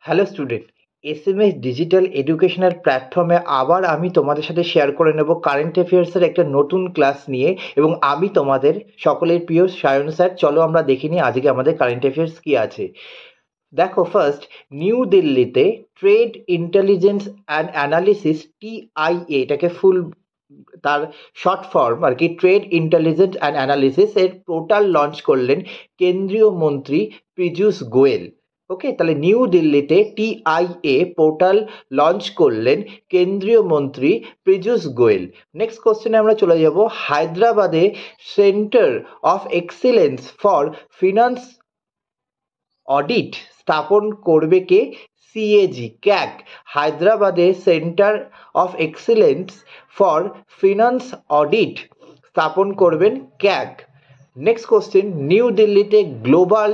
Hello student, SMS digital educational প্ল্যাটফর্মে আবার আমি তোমাদের সাথে শেয়ার করে নেব কারেন্ট অ্যাফেয়ার্সের একটা নতুন ক্লাস নিয়ে, এবং আমি তোমাদের সকলের প্রিয় সায়ন স্যার। চলো আমরা দেখে নিই আজকে আমাদের কারেন্ট অ্যাফেয়ার্স কি আছে। দেখো, ফার্স্ট, নিউ দিল্লিতে trade intelligence and analysis TIA, এটাকে ফুল তার শর্ট ফর্ম আর কি, ট্রেড ইন্টেলিজেন্স অ্যান্ড অ্যানালিসিস এর পোর্টাল লঞ্চ করলেন কেন্দ্রীয় মন্ত্রী পীযূষ গোয়েল। ওকে, তাহলে নিউ দিল্লিতে টিআইএ পোর্টাল লঞ্চ করলেন কেন্দ্রীয় মন্ত্রী পীযূষ গোয়েল। নেক্সট কোশ্চেনে আমরা চলে যাব। হায়দ্রাবাদে centre of excellence for finance audit স্থাপন করবে কে? CAG, CAG. হায়দ্রাবাদে centre of excellence for finance audit স্থাপন করবেন ক্যাগ। নেক্সট কোশ্চেন, নিউ দিল্লিতে গ্লোবাল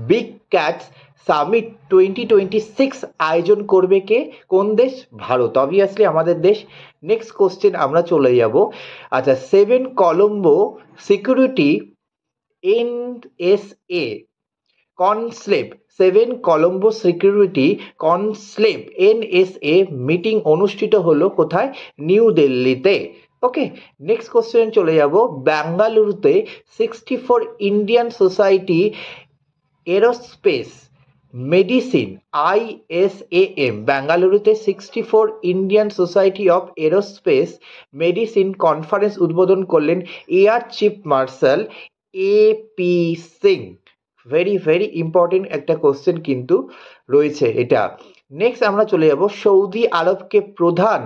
বিগ ক্যাটস সামিট 2026 আয়োজন করবে কে? কোন দেশ? ভারত, অবভিয়াসলি আমাদের দেশ। নেক্সট কোশ্চেন আমরা চলে যাব। আচ্ছা, 7 Colombo security NSA conclave, 7 Colombo security conclave NSA meeting অনুষ্ঠিত হলো কোথায়? নিউ দিল্লিতে। ওকে, নেক্সট কোশ্চেন চলে যাব। বেঙ্গালুরুতে 64 Indian society aerospace medicine ISAM, বেঙ্গালুরুতে 64 Indian society of aerospace medicine conference উদ্বোধন করলেন air chief marshal AP Singh. Very very important একটা কোশ্চেন কিন্তু রয়েছে এটা। নেক্সট আমরা চলে যাব। সৌদি আরবকে প্রধান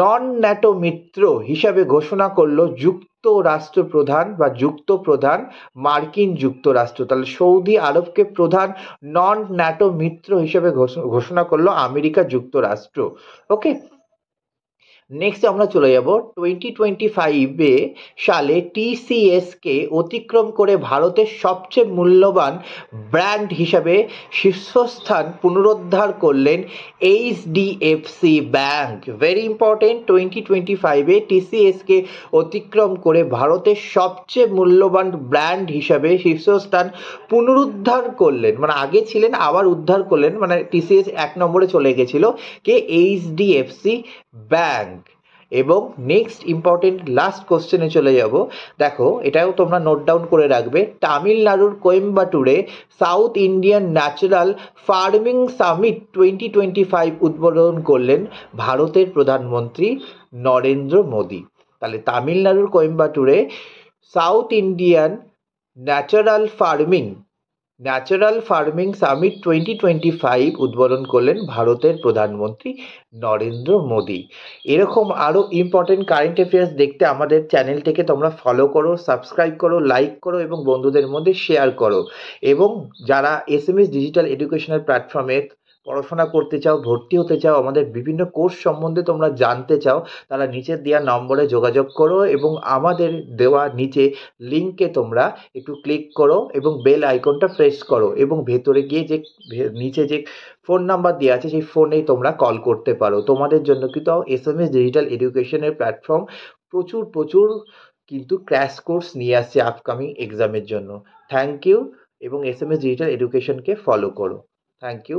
নন ন্যাটো মিত্র হিসাবে ঘোষণা করলো যুক্তরাষ্ট্র প্রধান বা যুক্ত প্রধান মার্কিন যুক্তরাষ্ট্র। তাহলে সৌদি আরবকে প্রধান নন ন্যাটো মিত্র হিসাবে ঘোষণা করলো আমেরিকা যুক্তরাষ্ট্র। ওকে, নেক্সট আমরা চলে যাব। 2025 সালে TCS কে অতিক্রম করে ভারতের সবচেয়ে মূল্যবান ব্র্যান্ড হিসাবে শীর্ষস্থান পুনরুদ্ধার করলেন HDFC bank. Very important, 2025 TCS কে অতিক্রম করে ভারতের সবচেয়ে মূল্যবান ব্র্যান্ড হিসাবে শীর্ষস্থান পুনরুদ্ধার করলেন, মানে আগে ছিলেন আবার উদ্ধার করলেন, মানে TCS 1 নম্বরে চলে গেছিল কে? HDFC bank. এবং নেক্সট ইম্পর্টেন্ট লাস্ট কোশ্চেনে চলে যাব। দেখো, এটাও তোমরা নোট ডাউন করে রাখবে। তামিলনাড়ুর কোয়েম্বাটুরে South Indian natural farming summit 2025 উদ্বোধন করলেন ভারতের প্রধানমন্ত্রী নরেন্দ্র মোদী। তাহলে তামিলনাড়ুর কোয়েম্বাটুরে South Indian natural farming summit 2025 উদ্বোধন করলেন ভারতের প্রধানমন্ত্রী নরেন্দ্র মোদী। এরকম আরও ইম্পর্টেন্ট কারেন্ট অ্যাফেয়ার্স দেখতে আমাদের চ্যানেলটিকে তোমরা ফলো করো, সাবস্ক্রাইব করো, লাইক করো এবং বন্ধুদের মধ্যে শেয়ার করো। এবং যারা SMS ডিজিটাল এডুকেশনাল প্ল্যাটফর্মে পড়াশোনা করতে চাও, ভর্তি হতে চাও, আমাদের বিভিন্ন কোর্স সম্বন্ধে তোমরা জানতে চাও, তারা নিচের দেওয়া নম্বরে যোগাযোগ করো এবং আমাদের দেওয়া নিচে লিঙ্কে তোমরা একটু ক্লিক করো এবং বেল আইকনটা প্রেস করো, এবং ভেতরে গিয়ে যে নিচে যে ফোন নাম্বার দেওয়া আছে সেই ফোনেই তোমরা কল করতে পারো। তোমাদের জন্য কিন্তু SMS ডিজিটাল এডুকেশনের প্ল্যাটফর্ম প্রচুর প্রচুর কিন্তু ক্র্যাশ কোর্স নিয়ে আসছে আপকামিং এক্সামের জন্য। থ্যাংক ইউ, এবং SMS ডিজিটাল এডুকেশনকে ফলো করো। Thank you.